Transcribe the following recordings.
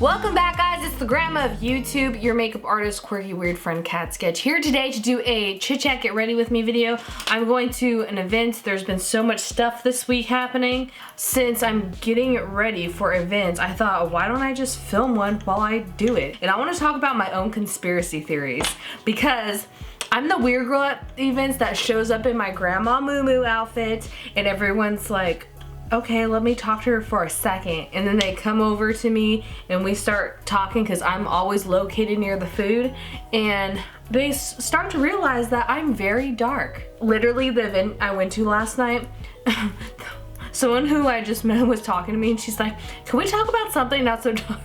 Welcome back, guys. It's the grandma of YouTube, your makeup artist, quirky, weird friend, Cat Sketch, here today to do a chit chat, get ready with me video. I'm going to an event. There's been so much stuff this week happening. Since I'm getting ready for events, I thought, why don't I just film one while I do it? And I want to talk about my own conspiracy theories because I'm the weird girl at events that shows up in my grandma moo-moo outfit and everyone's like, okay, let me talk to her for a second. And then they come over to me and we start talking because I'm always located near the food. And they start to realize that I'm very dark. Literally, the event I went to last night, someone who I just met was talking to me and she's like, can we talk about something not so dark?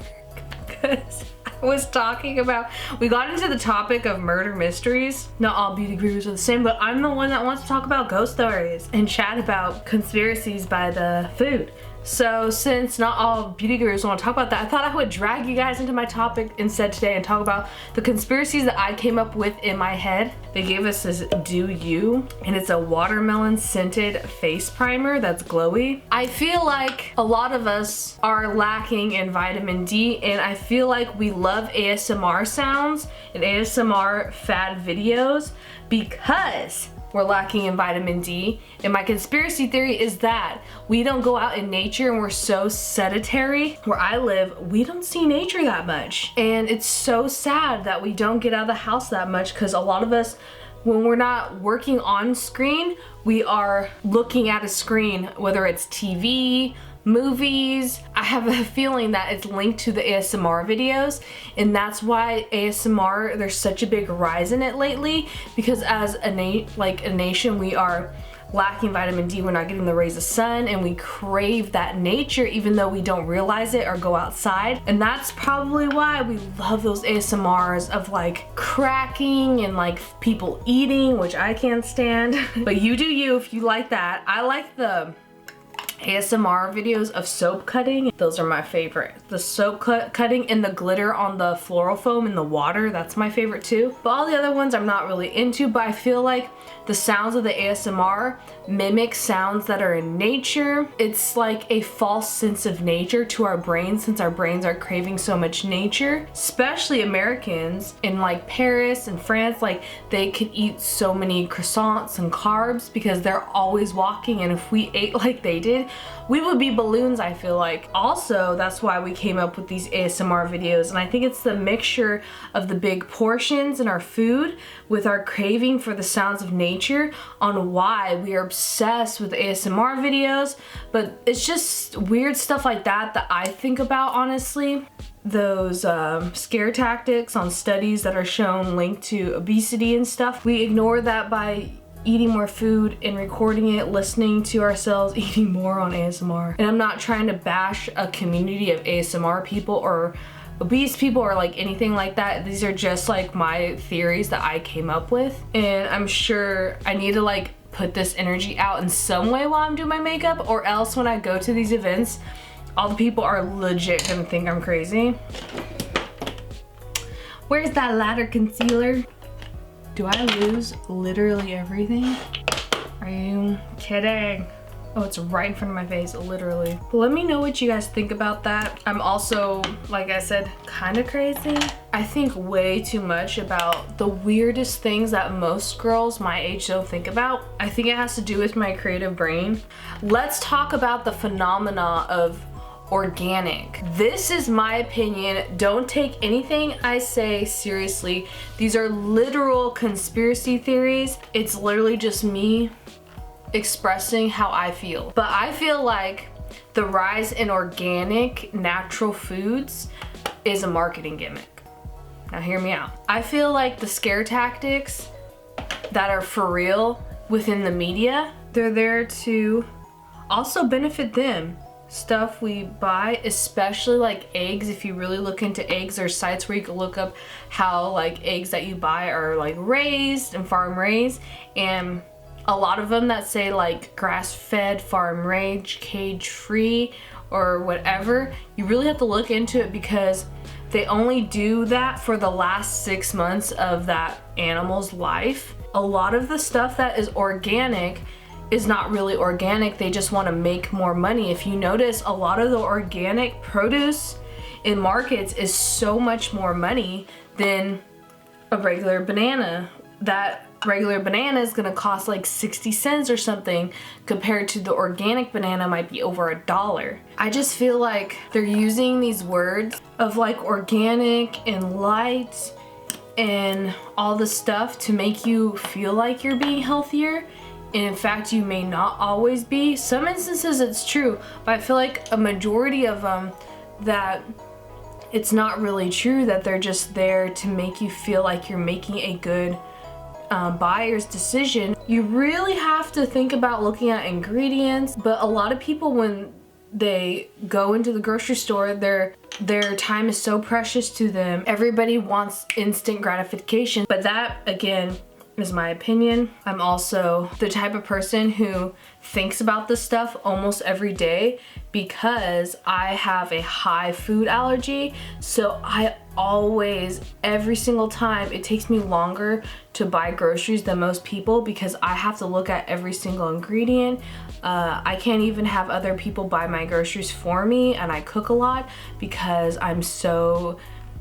Because I was talking about, we got into the topic of murder mysteries. Not all beauty gurus are the same, but I'm the one that wants to talk about ghost stories and chat about conspiracies by the food. So since not all beauty gurus want to talk about that, I thought I would drag you guys into my topic instead today and talk about the conspiracies that I came up with in my head. They gave us this Do You, and it's a watermelon scented face primer that's glowy. I feel like a lot of us are lacking in vitamin D, and I feel like we love ASMR sounds and ASMR fad videos because we're lacking in vitamin D. And my conspiracy theory is that we don't go out in nature and we're so sedentary. Where I live, we don't see nature that much. And it's so sad that we don't get out of the house that much because a lot of us, when we're not working on screen, we are looking at a screen, whether it's TV, movies. I have a feeling that it's linked to the ASMR videos, and that's why ASMR, there's such a big rise in it lately, because as a nation we are lacking vitamin D. We're not getting the rays of sun and we crave that nature even though we don't realize it or go outside. And that's probably why we love those ASMRs of like cracking and like people eating, which I can't stand. But you do you if you like that. I like the ASMR videos of soap cutting. Those are my favorite. The soap cutting and the glitter on the floral foam in the water, that's my favorite too. But all the other ones I'm not really into, but I feel like the sounds of the ASMR mimic sounds that are in nature. It's like a false sense of nature to our brains since our brains are craving so much nature. Especially Americans in like Paris and France, like they could eat so many croissants and carbs because they're always walking, and if we ate like they did, we would be balloons, I feel like. Also, that's why we came up with these ASMR videos, and I think it's the mixture of the big portions in our food with our craving for the sounds of nature on why we are obsessed with ASMR videos. But it's just weird stuff like that that I think about, honestly. Those scare tactics on studies that are shown linked to obesity and stuff. We ignore that by eating more food and recording it, listening to ourselves eating more on ASMR. And I'm not trying to bash a community of ASMR people or obese people or like anything like that. These are just like my theories that I came up with, and I'm sure I need to like put this energy out in some way while I'm doing my makeup, or else when I go to these events, all the people are legit gonna think I'm crazy. Where's that ladder concealer? Do I lose literally everything? Are you kidding? Oh, it's right in front of my face, literally. But let me know what you guys think about that. I'm also, like I said, kind of crazy. I think way too much about the weirdest things that most girls my age don't think about. I think it has to do with my creative brain. Let's talk about the phenomena of organic. This is my opinion. Don't take anything I say seriously. These are literal conspiracy theories. It's literally just me expressing how I feel. But I feel like the rise in organic, natural foods is a marketing gimmick. Now hear me out. I feel like the scare tactics that are for real within the media, they're there to also benefit them. Stuff we buy, especially like eggs. If you really look into eggs, there's sites where you can look up how like eggs that you buy are like raised and farm raised, and a lot of them that say like grass-fed, farm raised, cage-free, or whatever. You really have to look into it because they only do that for the last 6 months of that animal's life. A lot of the stuff that is organic is not really organic. They just want to make more money. If you notice, a lot of the organic produce in markets is so much more money than a regular banana. That regular banana is gonna cost like 60 cents or something, compared to the organic banana might be over $1. I just feel like they're using these words of like organic and light and all this stuff to make you feel like you're being healthier. And in fact, you may not always be. Some instances it's true, but I feel like a majority of them that it's not really true, that they're just there to make you feel like you're making a good buyer's decision. You really have to think about looking at ingredients, but a lot of people, when they go into the grocery store, their time is so precious to them. Everybody wants instant gratification, but that again is my opinion. I'm also the type of person who thinks about this stuff almost every day because I have a high food allergy. So I always, every single time, it takes me longer to buy groceries than most people because I have to look at every single ingredient. I can't even have other people buy my groceries for me, and I cook a lot because I'm so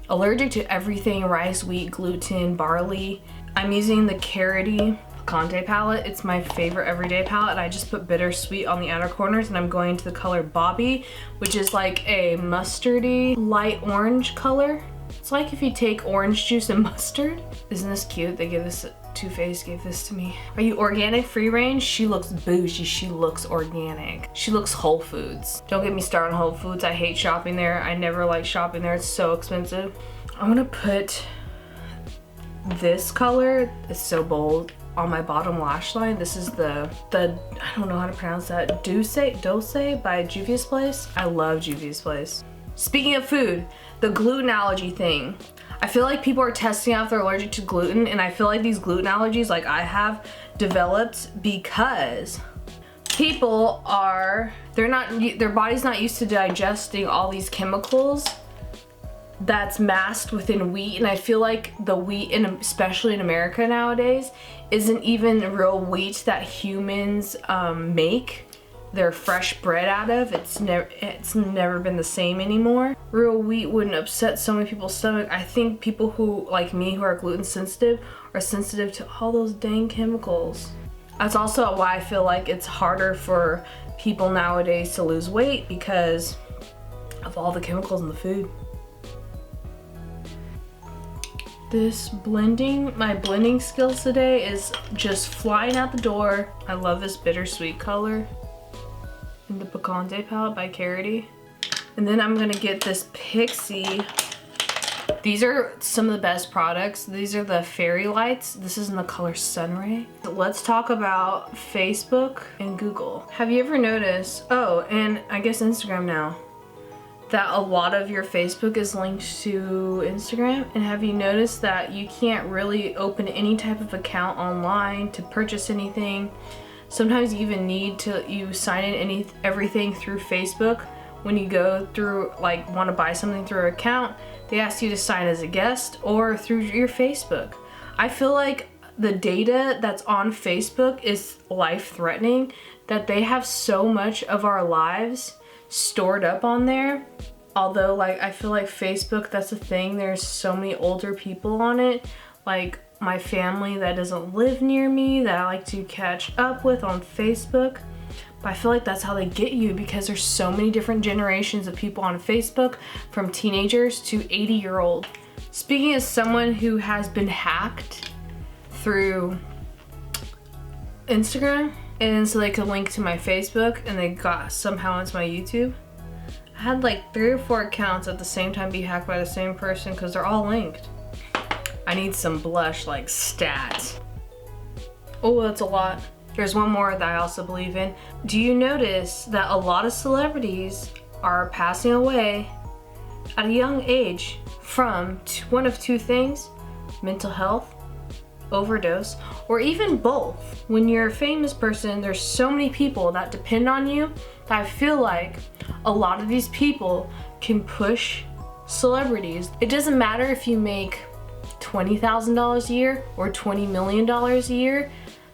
allergic to everything: rice, wheat, gluten, barley. I'm using the Carity Conte palette. It's my favorite everyday palette, and I just put bittersweet on the outer corners, and I'm going into the color Bobby, which is like a mustardy light orange color. It's like if you take orange juice and mustard. Isn't this cute? They give this, Too Faced gave this to me. Are you organic, free range? She looks bougie, she looks organic. She looks Whole Foods. Don't get me started on Whole Foods. I hate shopping there. I never like shopping there. It's so expensive. I'm gonna put this color, it's so bold, on my bottom lash line. This is the I don't know how to pronounce that, Dulce by Juvia's Place. I love Juvia's Place. Speaking of food, the gluten allergy thing. I feel like people are testing out if they're allergic to gluten, and I feel like these gluten allergies, like I have, developed because people are, their body's not used to digesting all these chemicals that's masked within wheat. And I feel like the wheat, especially in America nowadays, isn't even real wheat that humans make their fresh bread out of. It's never been the same anymore. Real wheat wouldn't upset so many people's stomach. I think people who, like me, who are gluten sensitive, are sensitive to all those dang chemicals. That's also why I feel like it's harder for people nowadays to lose weight, because of all the chemicals in the food. My blending skills today is just flying out the door. I love this bittersweet color in the Picante palette by Carity. And then I'm gonna get this Pixie. These are some of the best products. These are the fairy lights. This is in the color Sunray. Let's talk about Facebook and Google. Have you ever noticed, oh, and I guess Instagram now, that a lot of your Facebook is linked to Instagram? And have you noticed that you can't really open any type of account online to purchase anything? Sometimes you even need to sign in everything through Facebook. When you go through, like, want to buy something through an account, they ask you to sign as a guest or through your Facebook. I feel like the data that's on Facebook is life-threatening, that they have so much of our lives stored up on there. Although, like, I feel like Facebook, that's the thing, there's so many older people on it, like my family that doesn't live near me that I like to catch up with on Facebook. But I feel like that's how they get you, because there's so many different generations of people on Facebook, from teenagers to 80-year-old. Speaking as someone who has been hacked through Instagram, and so they could link to my Facebook, and they got somehow into my YouTube. I had like 3 or 4 accounts at the same time be hacked by the same person, because they're all linked. I need some blush, like stat. Oh, that's a lot. There's one more that I also believe in. Do you notice that a lot of celebrities are passing away at a young age from one of 2 things: mental health, overdose, or even both? When you're a famous person, there's so many people that depend on you that I feel like a lot of these people can push celebrities. It doesn't matter if you make $20,000 a year or $20 million a year.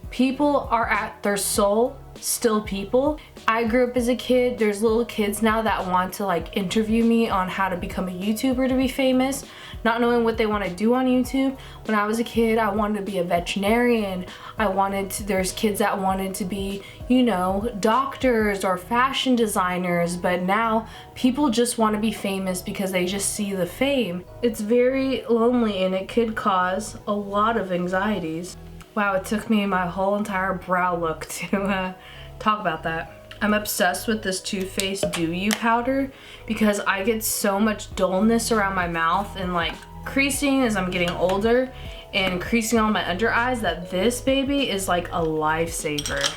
People are at their soul still people. I grew up as a kid. There's little kids now that want to like interview me on how to become a YouTuber to be famous, not knowing what they want to do on YouTube. When I was a kid, I wanted to be a veterinarian. There's kids that wanted to be, you know, doctors or fashion designers, but now people just want to be famous because they just see the fame. It's very lonely and it could cause a lot of anxieties. Wow, it took me my whole entire brow look to talk about that. I'm obsessed with this Too Faced Do You powder because I get so much dullness around my mouth and like creasing as I'm getting older and creasing on my under eyes that this baby is like a lifesaver.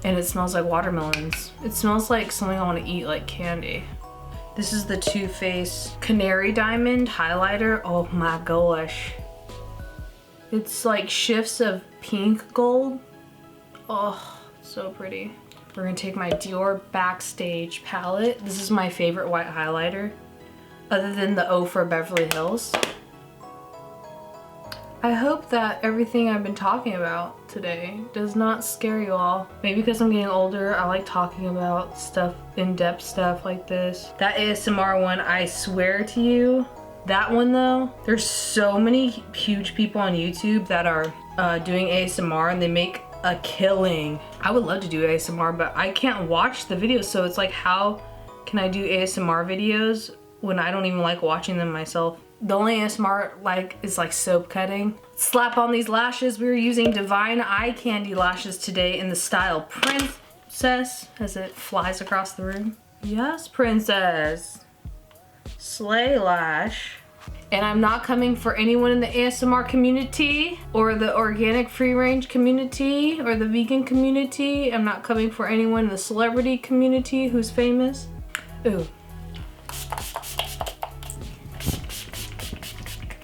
And it smells like watermelons. It smells like something I want to eat, like candy. This is the Too Faced Canary Diamond highlighter. Oh my gosh. It's like shifts of pink gold. Oh, so pretty. We're gonna take my Dior Backstage palette. This is my favorite white highlighter, other than the O for Beverly Hills. I hope that everything I've been talking about today does not scare you all. Maybe because I'm getting older, I like talking about stuff, in-depth stuff like this. That ASMR one, I swear to you, that one though, there's so many huge people on YouTube that are doing ASMR and they make a killing. I would love to do ASMR, but I can't watch the videos, so it's like, how can I do ASMR videos when I don't even like watching them myself? The only ASMR is like soap cutting. Slap on these lashes. We were using Divine Eye Candy lashes today in the style Princess, as it flies across the room. Yes, Princess. Slay lash. And I'm not coming for anyone in the ASMR community or the organic free range community or the vegan community. I'm not coming for anyone in the celebrity community who's famous. Ooh.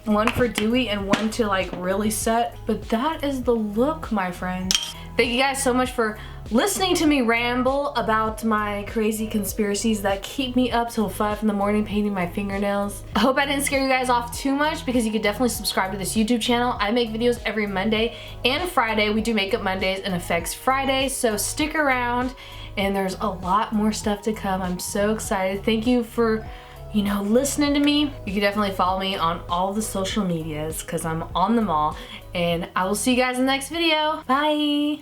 One for dewy and one to like really set. But that is the look, my friends. Thank you guys so much for listening to me ramble about my crazy conspiracies that keep me up till 5 in the morning painting my fingernails. I hope I didn't scare you guys off too much, because you could definitely subscribe to this YouTube channel. I make videos every Monday and Friday. We do Makeup Mondays and Effects Fridays, so stick around and there's a lot more stuff to come. I'm so excited. Thank you for, you know, listening to me. You can definitely follow me on all the social medias because I'm on them all, and I will see you guys in the next video. Bye.